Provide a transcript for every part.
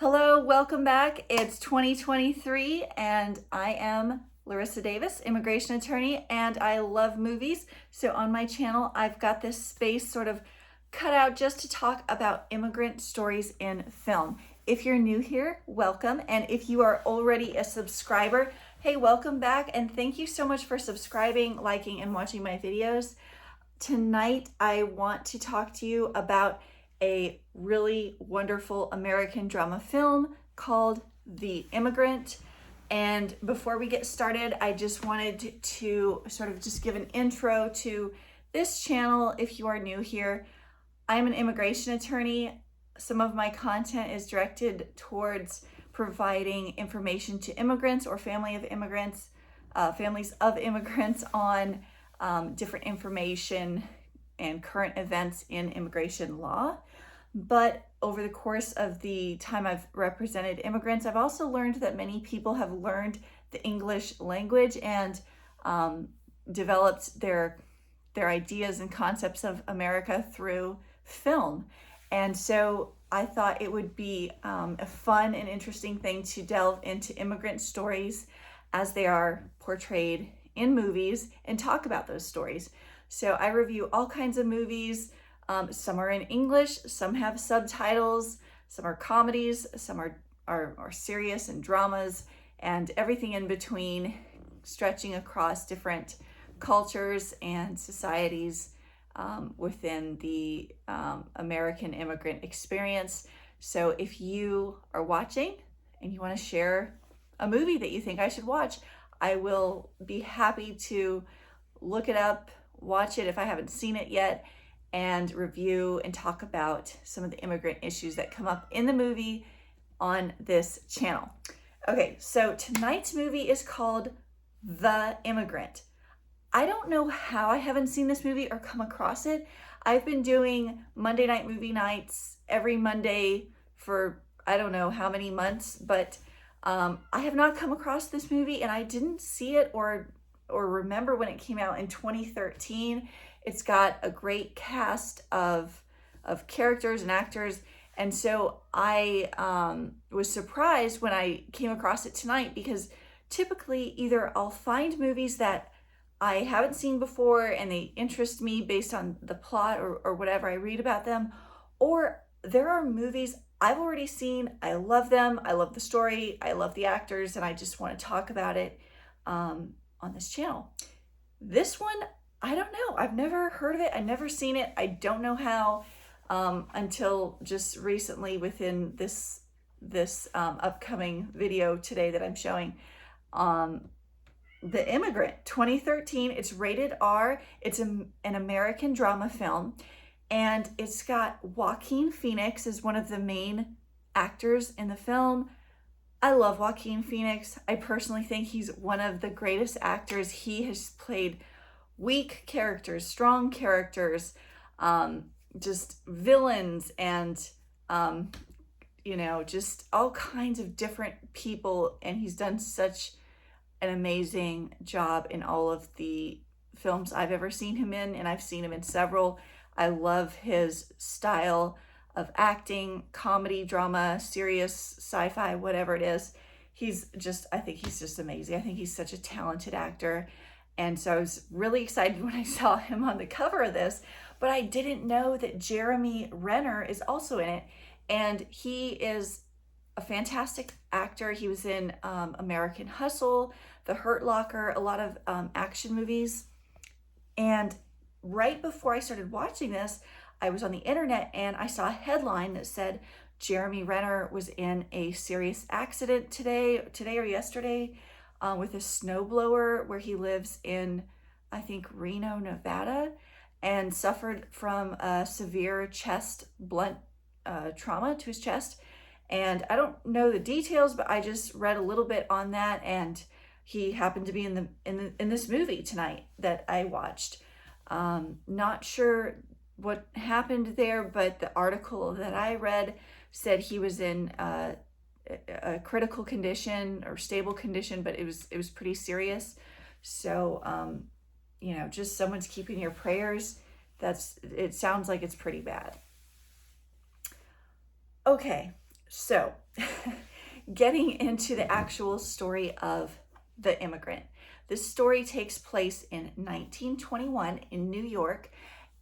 Hello, welcome back. It's 2023 and I am Larissa Davis, immigration attorney, and I love movies. So on my channel, I've got this space sort of cut out just to talk about immigrant stories in film. If you're new here, welcome. And if you are already a subscriber, hey, welcome back. And thank you so much for subscribing, liking, and watching my videos. Tonight, I want to talk to you about a really wonderful American drama film called The Immigrant. And before we get started, I just wanted to sort of just give an intro to this channel. If you are new here, I'm an immigration attorney. Some of my content is directed towards providing information to immigrants or families of immigrants on different information and current events in immigration law. But over the course of the time I've represented immigrants, I've also learned that many people have learned the English language and developed their ideas and concepts of America through film. And so I thought it would be a fun and interesting thing to delve into immigrant stories as they are portrayed in movies and talk about those stories. So I review all kinds of movies. Some are in English, some have subtitles, some are comedies, some are serious and dramas, and everything in between, stretching across different cultures and societies within the American immigrant experience. So if you are watching and you want to share a movie that you think I should watch, I will be happy to look it up, watch it if I haven't seen it yet, and review and talk about some of the immigrant issues that come up in the movie on this channel. Okay, so tonight's movie is called The Immigrant. I don't know how I haven't seen this movie or come across it. I've been doing Monday night movie nights every Monday for I don't know how many months, but I have not come across this movie, and I didn't see it or remember when it came out in 2013. It's got a great cast of characters and actors. And so I was surprised when I came across it tonight, because typically either I'll find movies that I haven't seen before and they interest me based on the plot or whatever I read about them, or there are movies I've already seen, I love them, I love the story, I love the actors, and I just want to talk about it on this channel. This one, I don't know. I've never heard of it. I've never seen it. I don't know how until just recently within this upcoming video today that I'm showing. The Immigrant, 2013. It's rated R. It's an American drama film, and it's got Joaquin Phoenix as one of the main actors in the film. I love Joaquin Phoenix. I personally think he's one of the greatest actors. He has played weak characters, strong characters, just villains, and just all kinds of different people, and he's done such an amazing job in all of the films I've ever seen him in, and I've seen him in several. I love his style of acting, comedy, drama, serious, sci-fi, whatever it is. I think he's just amazing. I think he's such a talented actor. And so I was really excited when I saw him on the cover of this, but I didn't know that Jeremy Renner is also in it. And he is a fantastic actor. He was in American Hustle, The Hurt Locker, a lot of action movies. And right before I started watching this, I was on the internet and I saw a headline that said Jeremy Renner was in a serious accident today or yesterday with a snowblower where he lives in, I think, Reno, Nevada, and suffered from a severe blunt trauma to his chest. And I don't know the details, but I just read a little bit on that, and he happened to be in this movie tonight that I watched. Not sure what happened there, but the article that I read said he was in a critical condition or stable condition, but it was pretty serious. So just someone's keeping your prayers. It sounds like it's pretty bad. Okay, so getting into the actual story of The Immigrant. This story takes place in 1921 in New York,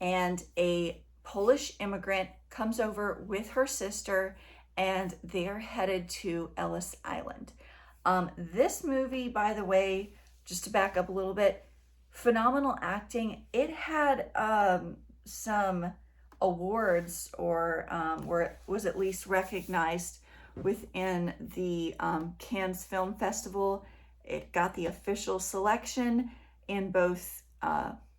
and a Polish immigrant comes over with her sister, and they're headed to Ellis Island. This movie, by the way, just to back up a little bit, phenomenal acting. It had some awards, or it was at least recognized within the Cannes Film Festival. It got the official selection in both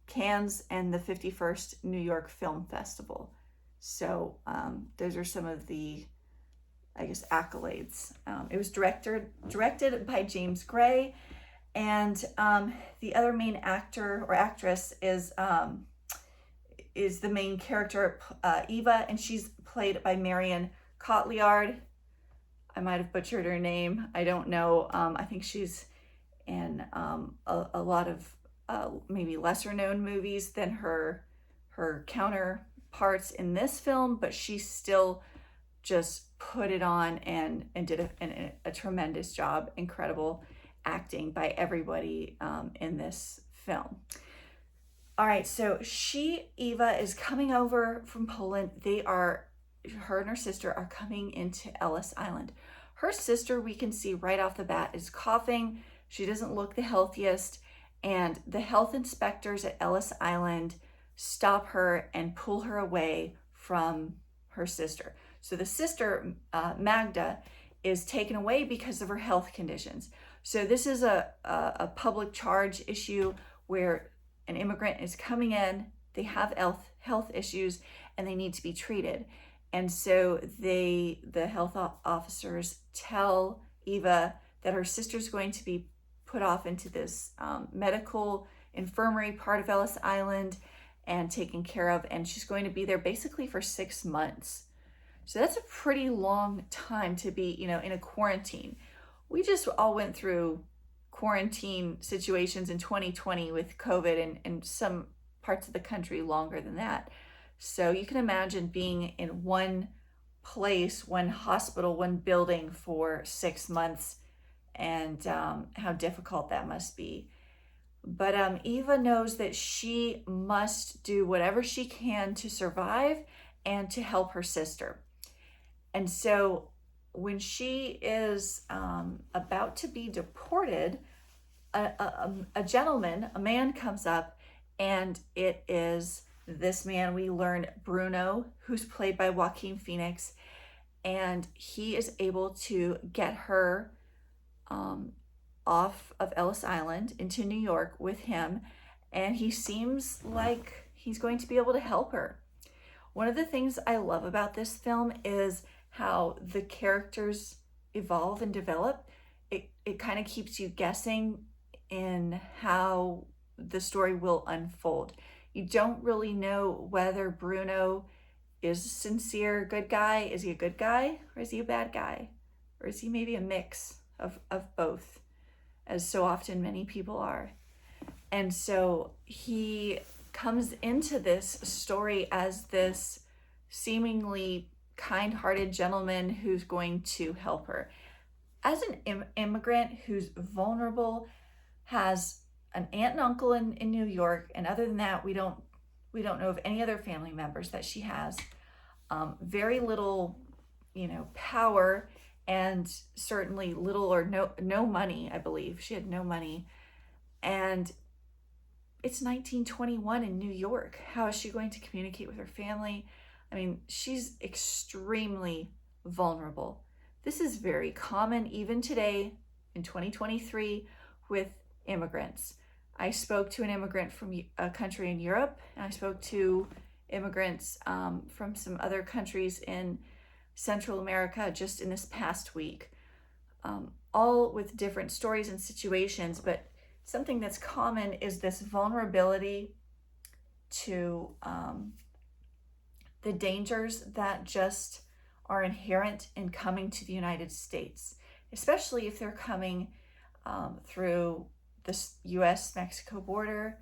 Cannes and the 51st New York Film Festival. So those are some of the, I guess, accolades. It was directed by James Gray, and the other main actor or actress is the main character, Ewa, and she's played by Marion Cotillard. I might have butchered her name. I don't know. I think she's in a lot of maybe lesser known movies than her counterparts in this film, but she still just put it on and did a tremendous job. Incredible acting by everybody in this film. All right, so Ewa is coming over from Poland. Her and her sister are coming into Ellis Island. Her sister, we can see right off the bat, is coughing. She doesn't look the healthiest, and the health inspectors at Ellis Island stop her and pull her away from her sister. So the sister, Magda, is taken away because of her health conditions. So this is a public charge issue where an immigrant is coming in, they have health issues, and they need to be treated. And so the health officers tell Ewa that her sister's going to be put off into this medical infirmary part of Ellis Island and taken care of, and she's going to be there basically for 6 months. So that's a pretty long time to be, in a quarantine. We just all went through quarantine situations in 2020 with COVID, and some parts of the country longer than that. So you can imagine being in one place, one hospital, one building for 6 months, and how difficult that must be. But Ewa knows that she must do whatever she can to survive and to help her sister. And so when she is about to be deported, a gentleman, a man comes up, and it is this man. We learn Bruno, who's played by Joaquin Phoenix, and he is able to get her off of Ellis Island into New York with him, and he seems like he's going to be able to help her. One of the things I love about this film is how the characters evolve and develop. It kind of keeps you guessing in how the story will unfold. You don't really know whether Bruno is a sincere good guy. Is he a good guy, or is he a bad guy? Or is he maybe a mix of both, as so often many people are? And so he comes into this story as this seemingly kind-hearted gentleman who's going to help her. As an immigrant who's vulnerable, has an aunt and uncle in New York, and other than that, we don't know of any other family members that she has. Very little, power, and certainly little or no money. I believe she had no money, and it's 1921 in New York. How is she going to communicate with her family? I mean, she's extremely vulnerable. This is very common even today in 2023 with immigrants. I spoke to an immigrant from a country in Europe, and I spoke to immigrants from some other countries in Central America just in this past week, all with different stories and situations, but something that's common is this vulnerability to the dangers that just are inherent in coming to the United States, especially if they're coming through the US-Mexico border,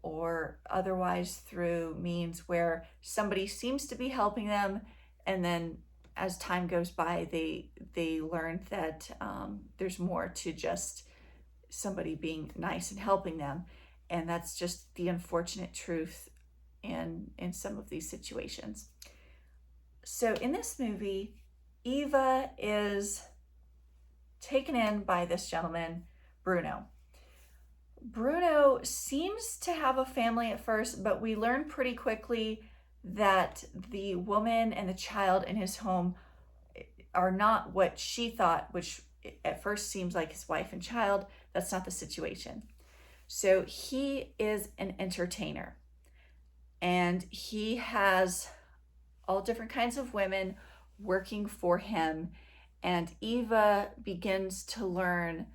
or otherwise through means where somebody seems to be helping them, and then as time goes by, they learned that there's more to just somebody being nice and helping them, and that's just the unfortunate truth in some of these situations. So in this movie, Eva is taken in by this gentleman, Bruno. Bruno seems to have a family at first, but we learn pretty quickly that the woman and the child in his home are not what she thought, which at first seems like his wife and child. That's not the situation. So he is an entertainer, and he has all different kinds of women working for him, and Eva begins to learn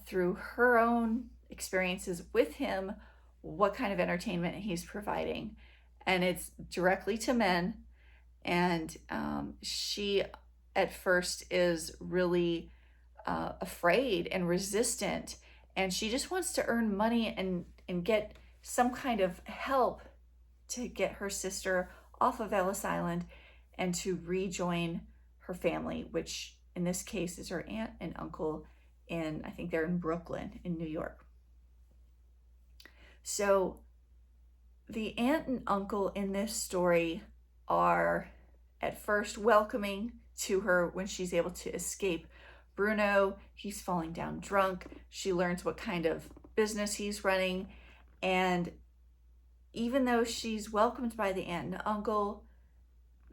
through her own experiences with him what kind of entertainment he's providing, and it's directly to men. And she at first is really afraid and resistant, and she just wants to earn money and get some kind of help to get her sister off of Ellis Island and to rejoin her family, which in this case is her aunt and uncle I think they're in Brooklyn in New York. So the aunt and uncle in this story are at first welcoming to her when she's able to escape Bruno. He's falling down drunk. She learns what kind of business he's running, and even though she's welcomed by the aunt and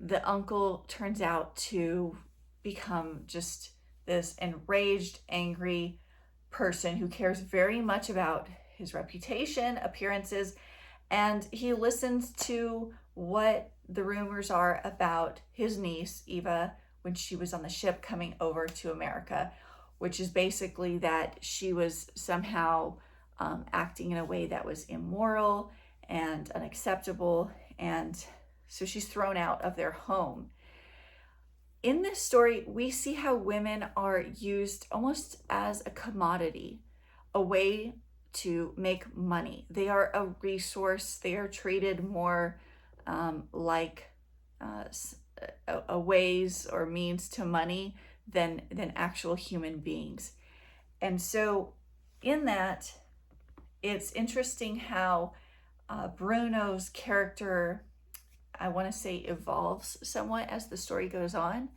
the uncle turns out to become just this enraged, angry person who cares very much about his reputation, appearances, and he listens to what the rumors are about his niece, Eva, when she was on the ship coming over to America, which is basically that she was somehow acting in a way that was immoral and unacceptable, and so she's thrown out of their home. In this story, we see how women are used almost as a commodity, a way to make money. They are a resource. They are treated more like a ways or means to money than actual human beings. And so in that, it's interesting how Bruno's character, I want to say, evolves somewhat as the story goes on.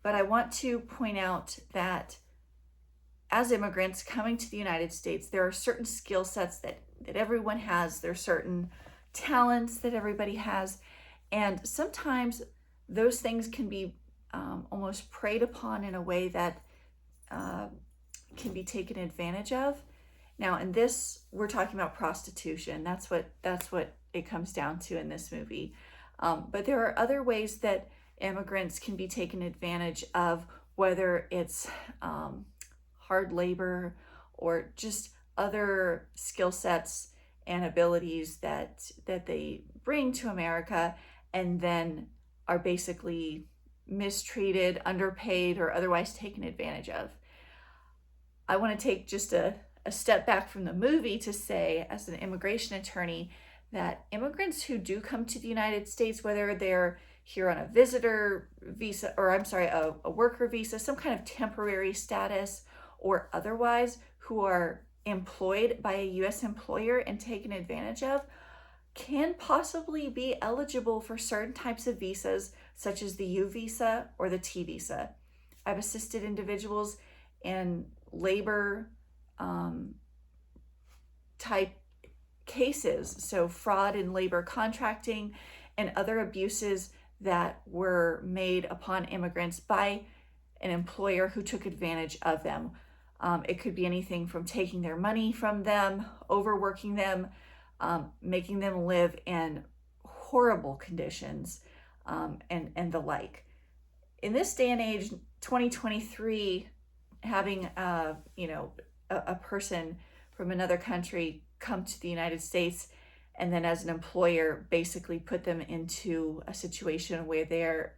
But I want to point out that as immigrants coming to the United States, there are certain skill sets that everyone has. There are certain talents that everybody has. And sometimes those things can be almost preyed upon in a way that can be taken advantage of. Now, in this, we're talking about prostitution. That's what it comes down to in this movie. But there are other ways that immigrants can be taken advantage of, whether it's hard labor or just other skill sets and abilities that they bring to America, and then are basically mistreated, underpaid, or otherwise taken advantage of. I want to take just a step back from the movie to say, as an immigration attorney, that immigrants who do come to the United States, whether they're here on a visitor visa, or a worker visa, some kind of temporary status, or otherwise, who are employed by a U.S. employer and taken advantage of, can possibly be eligible for certain types of visas, such as the U visa or the T visa. I've assisted individuals in labor type cases, so fraud in labor contracting and other abuses that were made upon immigrants by an employer who took advantage of them. It could be anything from taking their money from them, overworking them, making them live in horrible conditions, and the like. In this day and age, 2023, having a person from another country come to the United States and then as an employer basically put them into a situation where they're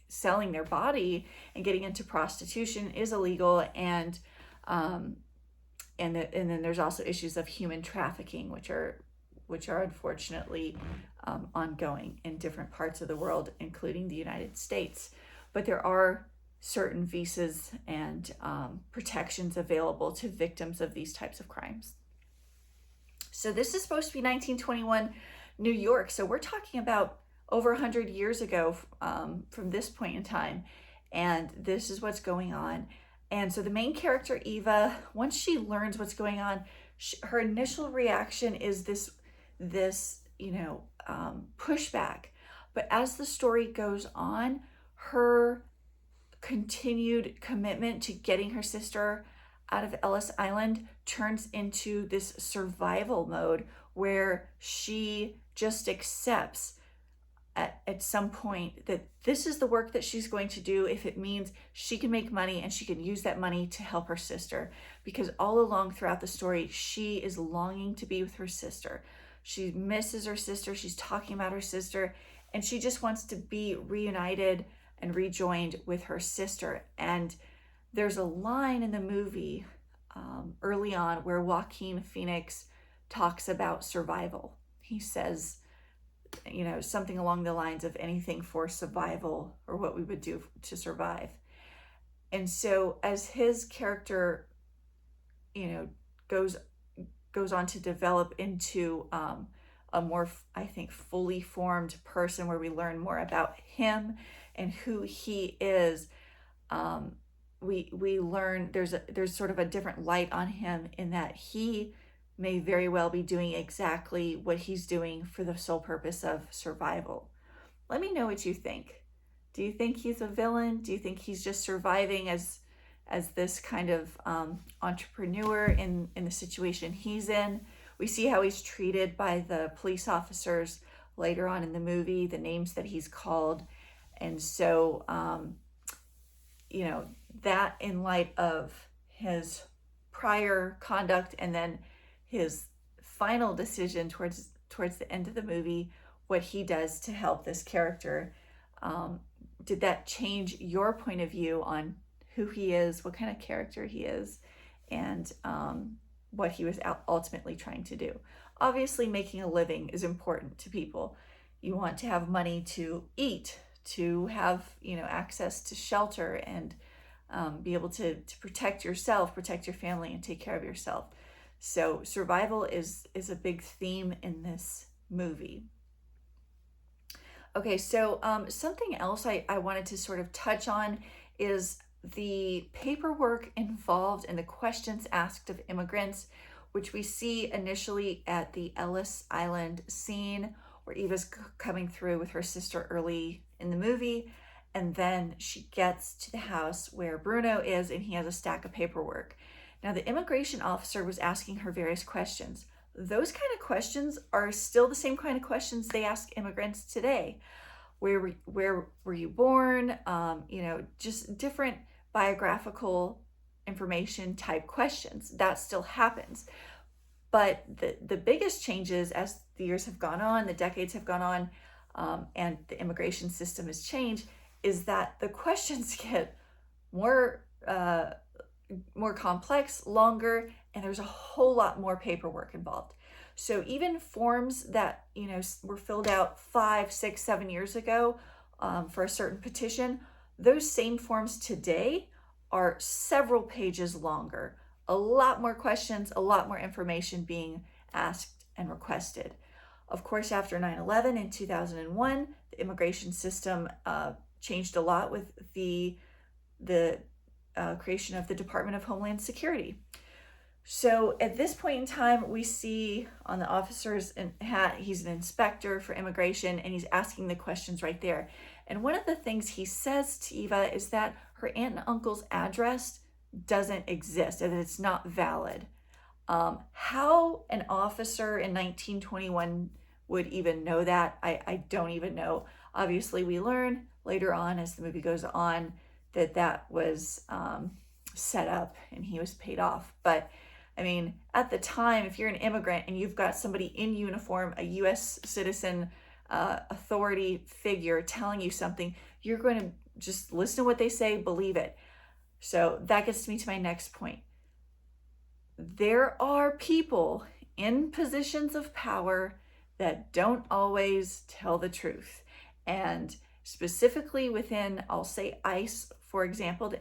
selling their body and getting into prostitution is illegal, and then there's also issues of human trafficking, which are unfortunately ongoing in different parts of the world, including the United States. But there are certain visas and protections available to victims of these types of crimes. So this is supposed to be 1921 New York. So we're talking about over 100 years ago from this point in time. And this is what's going on. And so the main character, Eva, once she learns what's going on, her initial reaction is this pushback. But as the story goes on, her continued commitment to getting her sister out of Ellis Island turns into this survival mode where she just accepts at some point that this is the work that she's going to do if it means she can make money and she can use that money to help her sister. Because all along throughout the story, she is longing to be with her sister. She misses her sister. She's talking about her sister, and she just wants to be reunited and rejoined with her sister. And there's a line in the movie early on where Joaquin Phoenix talks about survival. He says, something along the lines of anything for survival, or what we would do to survive. And so as his character, goes on to develop into a more, I think, fully formed person, where we learn more about him and who he is, we learn there's sort of a different light on him, in that he may very well be doing exactly what he's doing for the sole purpose of survival. Let me know what you think. Do you think he's a villain? Do you think he's just surviving as this kind of entrepreneur in the situation he's in? We see how he's treated by the police officers later on in the movie, the names that he's called. And so, that in light of his prior conduct and then his final decision towards the end of the movie, what he does to help this character, did that change your point of view on who he is, what kind of character he is, and what he was ultimately trying to do? Obviously, making a living is important to people. You want to have money to eat, to have access to shelter, and be able to protect yourself, protect your family, and take care of yourself. So survival is a big theme in this movie. Okay, so something else I wanted to sort of touch on is the paperwork involved in the questions asked of immigrants, which we see initially at the Ellis Island scene, where Eva's coming through with her sister early in the movie. And then she gets to the house where Bruno is, and he has a stack of paperwork. Now, the immigration officer was asking her various questions. Those kind of questions are still the same kind of questions they ask immigrants today. Where were you born? Just different biographical information type questions. That still happens. But the biggest changes as the years have gone on, the decades have gone on, and the immigration system has changed, is that the questions get more complex, longer, and there's a whole lot more paperwork involved. So even forms that were filled out 5, 6, 7 years ago for a certain petition, those same forms today are several pages longer. A lot more questions, a lot more information being asked and requested. Of course, after 9/11 in 2001, the immigration system changed a lot with the creation of the Department of Homeland Security. So at this point in time, we see on the officer's hat, he's an inspector for immigration, and he's asking the questions right there. And one of the things he says to Eva is that her aunt and uncle's address doesn't exist, and it's not valid. How an officer in 1921 would even know that, I don't even know. Obviously, we learn later on as the movie goes on that was set up and he was paid off. But I mean, at the time, if you're an immigrant and you've got somebody in uniform, a U.S. citizen, authority figure telling you something, you're going to just listen to what they say, believe it. So that gets me to my next point. There are people in positions of power that don't always tell the truth. And specifically within, I'll say ICE, for example,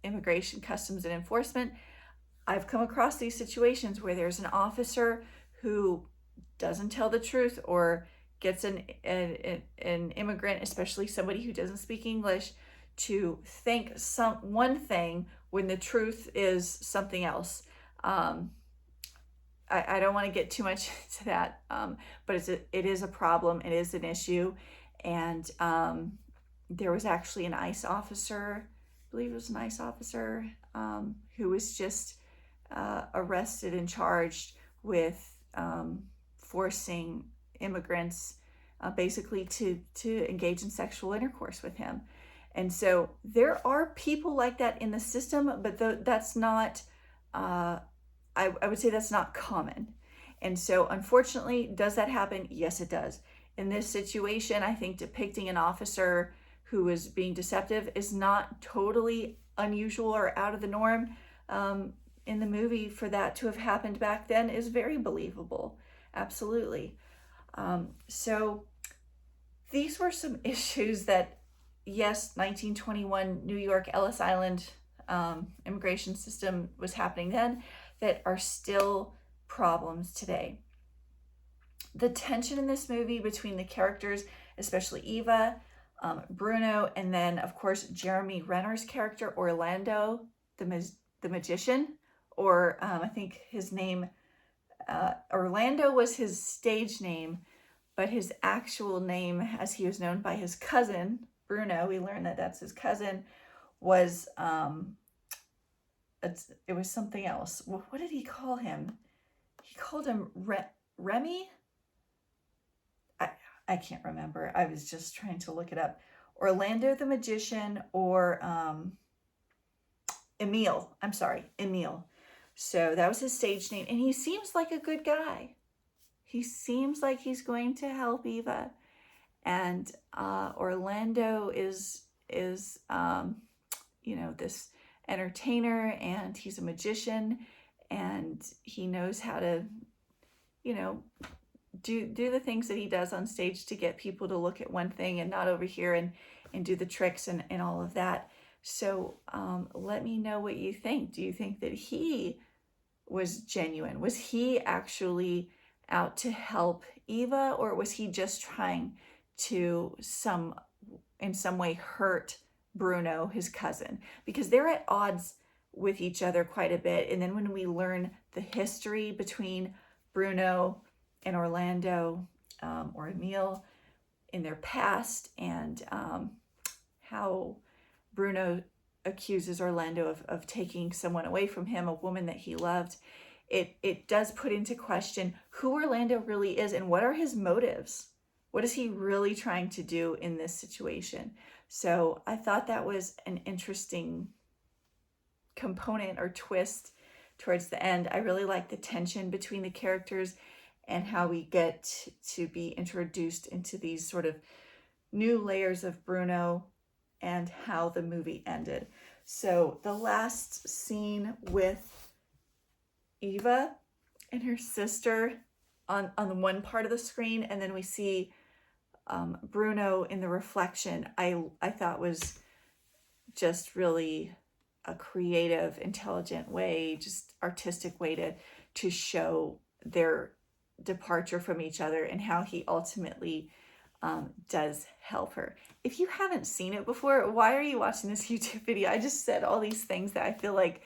Immigration, Customs, and Enforcement, I've come across these situations where there's an officer who doesn't tell the truth or gets an immigrant, especially somebody who doesn't speak English, to think one thing when the truth is something else. I don't want to get too much into that, but it is a problem. It is an issue. And there was actually an ICE officer, I believe it was an ICE officer, who was just arrested and charged with forcing immigrants basically to engage in sexual intercourse with him. And so there are people like that in the system, but that's not, I would say that's not common. And so unfortunately, does that happen? Yes, it does. In this situation, I think depicting an officer who is being deceptive is not totally unusual or out of the norm. In the movie, for that to have happened back then is very believable. Absolutely. So these were some issues that, yes, 1921 New York, Ellis Island immigration system was happening then, that are still problems today. The tension in this movie between the characters, especially Ewa, Bruno, and then of course Jeremy Renner's character, Orlando, the magician, or I think his name, Orlando was his stage name, but his actual name, as he was known by his cousin, Bruno, we learned that that's his cousin, was, it was something else. What did he call him? He called him Remy? I can't remember. I was just trying to look it up. Orlando the magician, or Emil. I'm sorry, Emil. So that was his stage name. And he seems like a good guy. He seems like he's going to help Ewa. And Orlando is you know, this entertainer, and he's a magician, and he knows how to, you know, do the things that he does on stage to get people to look at one thing and not over here, and do the tricks and all of that. So let me know what you think. Do you think that he was genuine? Was he actually out to help Ewa, or was he just trying to in some way hurt Bruno, his cousin? Because they're at odds with each other quite a bit. And then when we learn the history between Bruno and Orlando, or Emil, in their past, and how Bruno accuses Orlando of taking someone away from him, a woman that he loved, it does put into question who Orlando really is and what are his motives. What is he really trying to do in this situation? So I thought that was an interesting component or twist towards the end. I really like the tension between the characters and how we get to be introduced into these sort of new layers of Bruno and how the movie ended. So the last scene with Ewa and her sister on the one part of the screen, and then we see Bruno in the reflection, I thought was just really a creative, intelligent way, just artistic way to show their departure from each other and how he ultimately does help her. If you haven't seen it before, why are you watching this YouTube video? I just said all these things that I feel like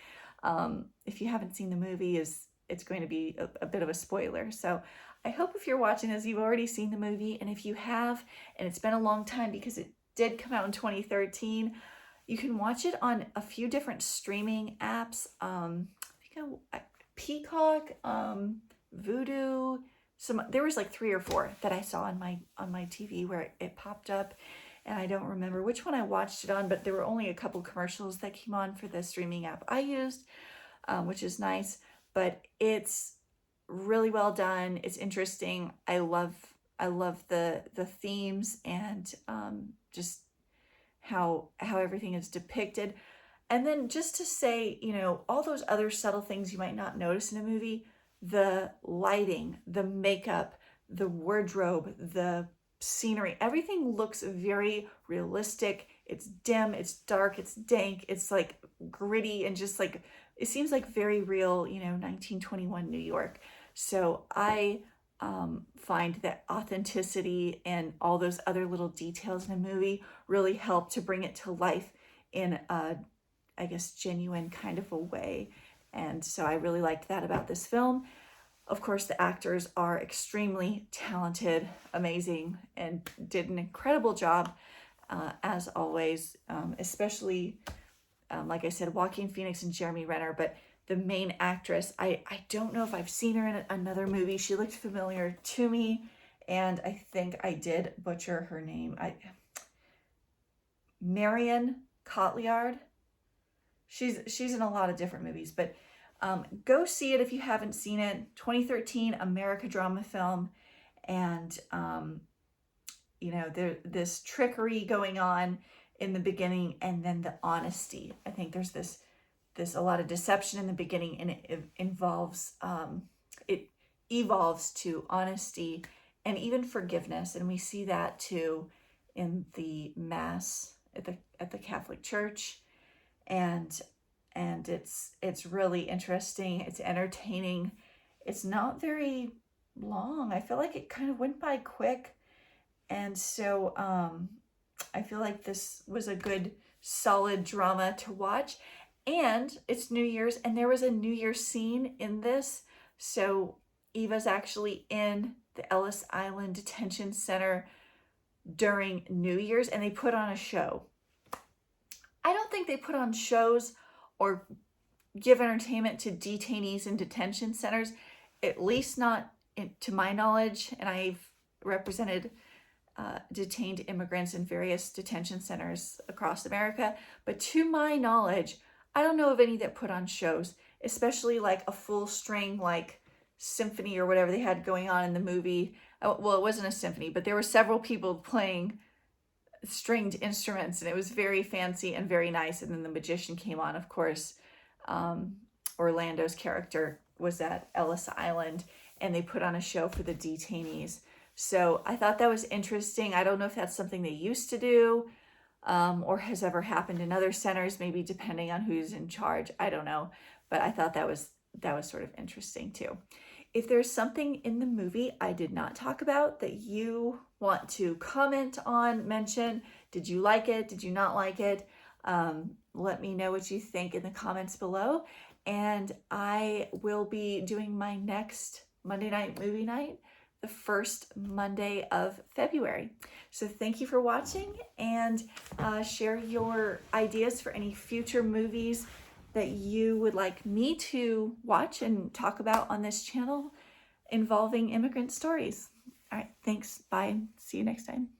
if you haven't seen the movie, it's going to be a bit of a spoiler. So I hope if you're watching this, you've already seen the movie. And if you have, and it's been a long time because it did come out in 2013, you can watch it on a few different streaming apps. I think Peacock, Vudu, there was like 3 or 4 that I saw on my TV where it popped up, and I don't remember which one I watched it on, but there were only a couple commercials that came on for the streaming app I used, which is nice. But it's really well done. It's interesting. I love the themes and just how everything is depicted. And then just to say, you know, all those other subtle things you might not notice in a movie, the lighting, the makeup, the wardrobe, the scenery, everything looks very realistic. It's dim, it's dark, it's dank, it's like gritty, and just like, it seems like very real, you know, 1921 New York. So I find that authenticity and all those other little details in a movie really help to bring it to life in a, I guess, genuine kind of a way. And so I really liked that about this film. Of course, the actors are extremely talented, amazing, and did an incredible job, as always, especially, like I said, Joaquin Phoenix and Jeremy Renner. But the main actress, I don't know if I've seen her in another movie. She looked familiar to me, and I think I did butcher her name. Marion Cotillard. She's in a lot of different movies, but go see it if you haven't seen it. 2013 America drama film, and you know, this trickery going on in the beginning, and then the honesty. I think there's a lot of deception in the beginning, and it evolves to honesty and even forgiveness, and we see that too in the mass at the Catholic Church. And it's really interesting. It's entertaining. It's not very long. I feel like it kind of went by quick. And so I feel like this was a good, solid drama to watch. And it's New Year's, and there was a New Year's scene in this. So Eva's actually in the Ellis Island Detention Center during New Year's, and they put on a show. I don't think they put on shows or give entertainment to detainees in detention centers, at least not to my knowledge. And I've represented detained immigrants in various detention centers across America. But to my knowledge, I don't know of any that put on shows, especially like a full string, like symphony or whatever they had going on in the movie. Well, it wasn't a symphony, but there were several people playing stringed instruments, and it was very fancy and very nice. And then the magician came on, of course. Orlando's character was at Ellis Island, and they put on a show for the detainees. So I thought that was interesting. I don't know if that's something they used to do, or has ever happened in other centers, maybe depending on who's in charge. I don't know, but I thought that was sort of interesting too. If there's something in the movie I did not talk about that you want to comment on, mention, did you like it? Did you not like it? Let me know what you think in the comments below. And I will be doing my next Monday night movie night the first Monday of February. So thank you for watching, and share your ideas for any future movies that you would like me to watch and talk about on this channel involving immigrant stories. All right, thanks. Bye. See you next time.